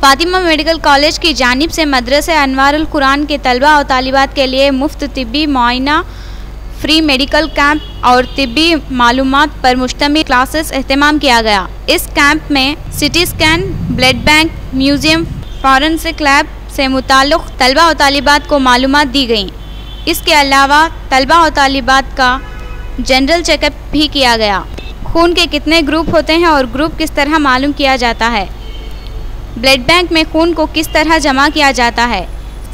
Fatima medical college की जानिब से मदरसे अनवारुल कुरान के तलबा और तालिबात के लिए मुफ्त तिब्बी मुआयना, फ्री मेडिकल कैंप और तिब्बी मालूमात पर मुश्तमिल क्लासेस एहतमाम किया गया। इस कैंप में CT scan, blood bank, museum, forensic lab से मुताल्लिक़ तलबा और तालिबात को मालूमात दी गई। इसके अलावा तलबा और तालिबात का जनरल चेकअप भी किया गया। खून के कितने ग्रुप होते हैं और ग्रुप किस तरह मालूम किया जाता है, ब्लड बैंक में खून को किस तरह जमा किया जाता है,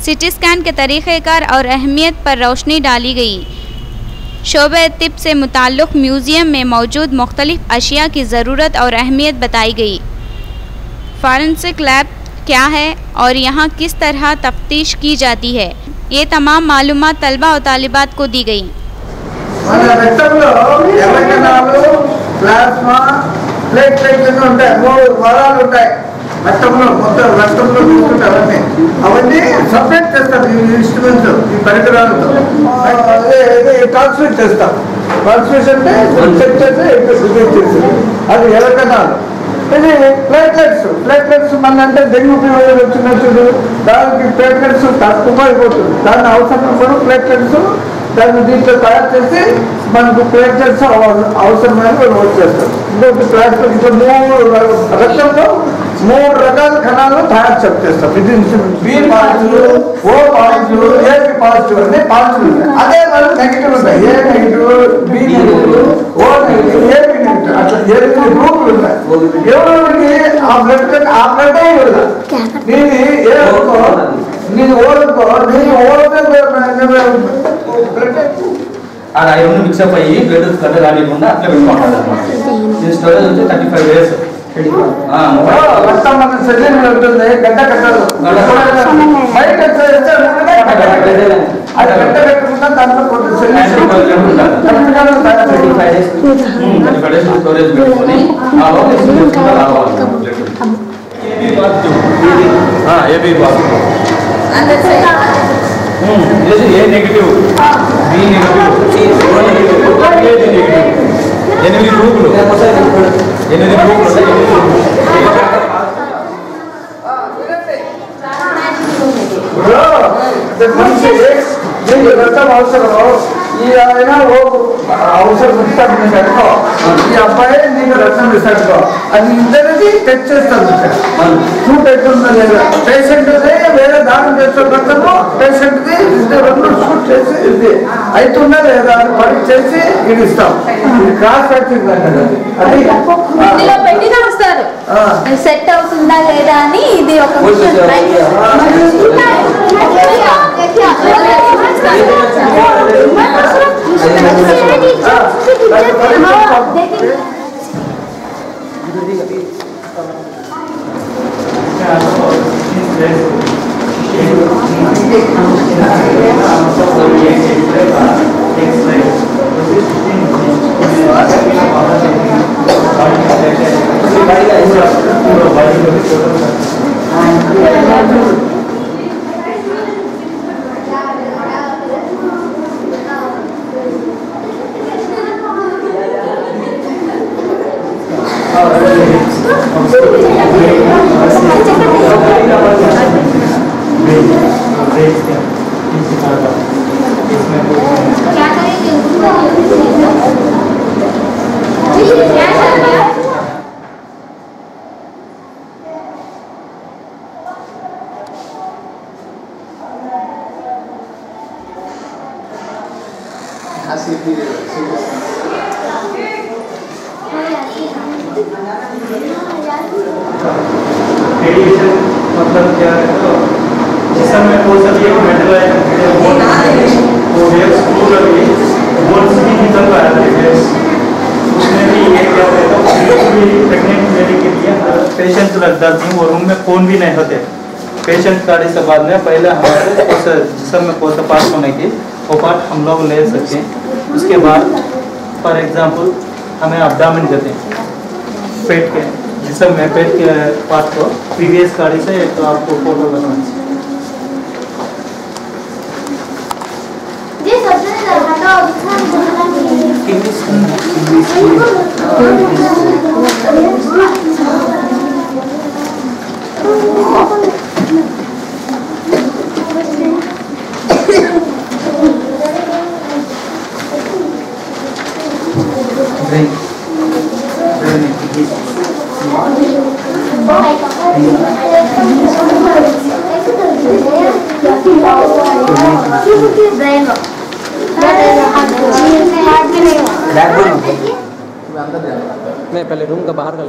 सिटी स्कैन के तरीक़ेकार और अहमियत पर रोशनी डाली गई। शोबे तिब से मुताल्लिक़ म्यूज़ियम में मौजूद मुख्तलिफ़ अशिया की ज़रूरत और अहमियत बताई गई। फॉरेंसिक लैब क्या है और यहाँ किस तरह तफ्तीश की जाती है, ये तमाम मालूमात तलबा और तालिबात को दी गई। రక్తంలో మొత్తం రక్తంలో తీసుకుంటే అవన్నీ సపరేట్ చేస్తారు ఈ ఇన్స్ట్రుమెంట్స్, ఈ పరికరాలతో ట్రాన్స్మిట్ చేస్తాం. ట్రాన్స్మిషన్ అంటే చెక్ చేసి రిలీజ్ చేసేది అది ఎలకనాలు. ఇది ప్లేట్లెట్స్ మన అంటే డెంగ్యూ ఫీవర్ వచ్చినప్పుడు దానికి ప్లేట్లెట్స్ తక్కువ అయిపోతుంది. దాని అవసరం కూడా ప్లేట్లెట్స్ దాన్ని దీంట్లో తయారు చేసి మనకు ప్లేట్లెట్స్ అవసరమైన వర్క్ చేస్తారు. ఇంకొకటి ప్లాస్టిక్ ఇట్లా రక్తంలో 3 రకాల కణాలు తయారు చేస్తాం. ఇది B positive, O positive, AB positive అనే పాజిటివ్ ఉంటాయి. అదే వాళ్ళు నెగిటివ్ ఉంటాయి. A negative, B negative, O negative, AB negative, అట్లా 8 గ్రూపులు ఉంటాయి. ఎవరికి ఆ బ్లడ్ ఇవ్వదు. నీది ఏ నీది ఓడుకో, నీది ఓడితే బ్లడ్ అది ఐరన్ మిక్సప్ అయ్యి బ్లడ్ కట్ట రానికుండా అట్లా పెట్టుకుంటారు అన్నమాట. దీని స్టోరేజ్ వచ్చి 35 డేస్. రక్తం మన శరీరంలో ఉంటుంది, గడ్డ కట్టదు. బయట అది గడ్డ కట్టకుండా దాంట్లో కొంచెం స్టోరేజ్ పెట్టుకొని AB positive, A negative, B negative, O negative, A negative. 8 గ్రూపులు, 8 గ్రూపులు. రక్తం అవసరం ఈ ఆయన అవసరం ఇస్తాడు నీకు అనుకో, ఈ అబ్బాయి నీకు రక్తం ఇస్తాడుకో, అది ఇద్దరికి టెస్ట్ చేస్తాడు. షూట్ అవుతుందా లేదా, పేషెంట్ది వేరే దానం చేస్తాడు రక్తము, పేషెంట్ది రెండు షూట్ చేసి ఇది అవుతుందా లేదా అని పరీక్ష చేసి ఇది ఇస్తాం. ఇది క్రాస్ ఫ్యాక్టరింగ్ అంటారు. అది సెట్ అవుతుందా లేదా అని ఇది ఒక रेडिएशन मतलब क्या है तो जिसम में कोई सा भी एक मेटल आइटम वो वेव्स फ्लो करके बोन्स भी निकल रहा है वेव्स उसमें भी ये क्या होता है तो प्रेग्नेंट लेडी के लिए पेशेंट रख देती हूँ वो रूम में फोन भी नहीं होते पेशेंट गाड़ी से बाद में पहले हमारे जिसम में कोई सा पार्ट होने की वो पार्ट हम लोग ले सकते हैं उसके बाद फॉर एग्जांपल हमें अब्डामेन देते हैं पेट के जिसम में पेट के पार्ट को प्रीवियस गाड़ी से तो आपको फोटो बनाना मैं पहले रूम का बाहर का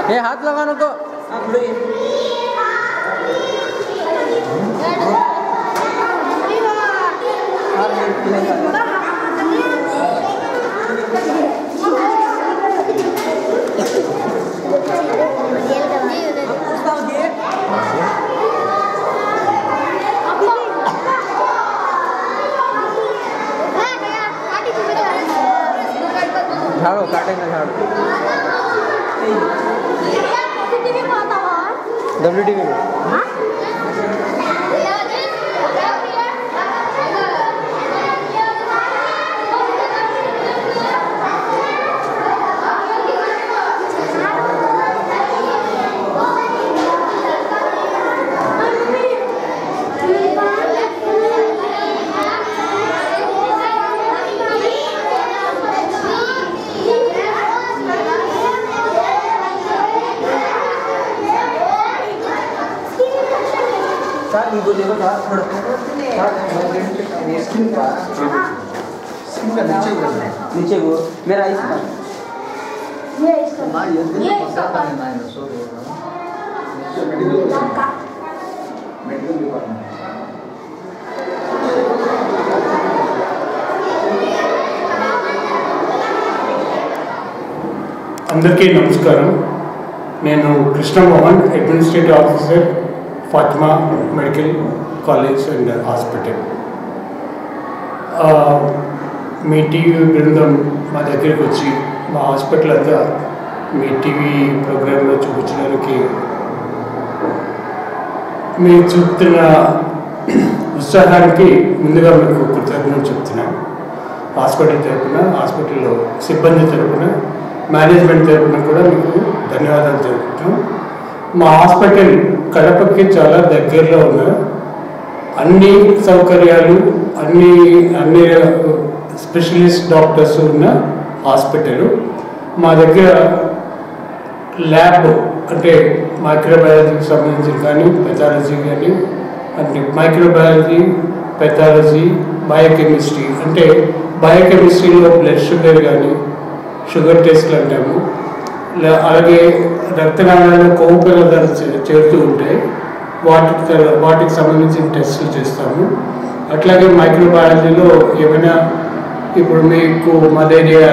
ये हाथ लगाना तो झाड़ो काटेंगे झाड़ो WTV में इनको देखो नीचे वो मेरा మెడికల్ డిపార్ట్మెంట్. అందరికీ నమస్కారం. నేను Krishnamohan, administrative officer, Fatima medical college and hospital. Me TV బృందం మా దగ్గరికి వచ్చి మా హాస్పిటల్ అంతా మీ టీవీ ప్రోగ్రాంలో చూపించడానికి మీరు చూపుతున్న ఉత్సాహానికి ముందుగా మీకు కృతజ్ఞతలు చెప్తున్నాను. హాస్పిటల్ తరపున, హాస్పిటల్లో సిబ్బంది తరపున, మేనేజ్మెంట్ తరపున కూడా మీకు ధన్యవాదాలు తెలుపుతున్నాం. మా హాస్పిటల్ కడపకి చాలా దగ్గరలో ఉన్న అన్ని సౌకర్యాలు, అన్ని స్పెషలిస్ట్ డాక్టర్స్ ఉన్న హాస్పిటల్. మా దగ్గర ల్యాబ్ అంటే మైక్రోబయాలజీకి సంబంధించి కానీ, పెథాలజీ కానీ, అంటే మైక్రోబయాలజీ, పెథాలజీ, బయోకెమిస్ట్రీ అంటే బయోకెమిస్ట్రీలో బ్లడ్ షుగర్ కానీ, షుగర్ టెస్ట్లు అంటాము. అలాగే రక్తనాళాల్లో కొవ్వు పదార్థాలు చేరుతూ ఉంటాయి, వాటికి సంబంధించిన టెస్టులు చేస్తాము. అట్లాగే మైక్రోబయాలజీలో ఏమైనా ఇప్పుడు మీకు మలేరియా